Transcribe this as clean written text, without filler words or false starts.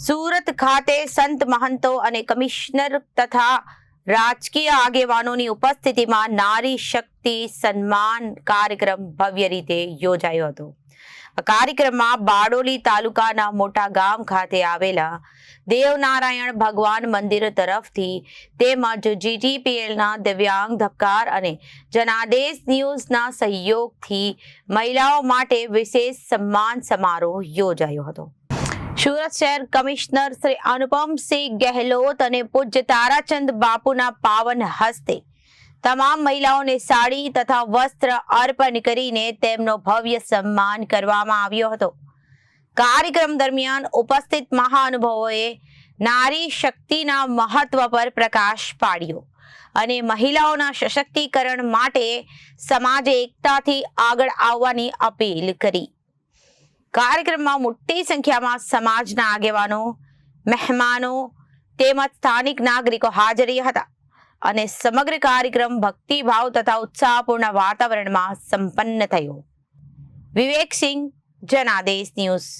સુરત ખાતે સંત મહંતો અને કમિશનર તથા રાજકીય આગેવાનોની ઉપસ્થિતિમાં નારી શક્તિ સન્માન કાર્યક્રમ ભવ્ય રીતે યોજાયો હતો. આ કાર્યક્રમમાં બારડોલી તાલુકાના મોટા ગામ ખાતે આવેલા દેવનારાયણ ભગવાન મંદિર તરફથી તેમજ GTPLના દિવ્યાંગ ધબકાર અને જનાદેશ ન્યૂઝના સહયોગથી મહિલાઓ માટે વિશેષ સન્માન સમારોહ યોજાયો હતો. સુરત શહેર કમિશનર શ્રી અનુપમસિંહ ગેહલોત અને પૂજ્ય તારાચંદ બાપુના પાવન હસ્તે તમામ મહિલાઓને સાડી તથા વસ્ત્ર અર્પણ કરીને તેમનો ભવ્ય સન્માન કરવામાં આવ્યો હતો. કાર્યક્રમ દરમિયાન ઉપસ્થિત મહાનુભાવોએ નારી શક્તિના મહત્વ પર પ્રકાશ પાડ્યો અને મહિલાઓના સશક્તિકરણ માટે સમાજે એકતાથી આગળ આવવાની અપીલ કરી. કાર્યક્રમમાં મોટી સંખ્યામાં સમાજના આગેવાનો, મહેમાનો તેમજ સ્થાનિક નાગરિકો હાજર હતા અને સમગ્ર કાર્યક્રમ ભક્તિભાવ તથા ઉત્સાહપૂર્ણ વાતાવરણમાં સંપન્ન થયો. વિવેક સિંહ, જનાદેશ ન્યૂઝ.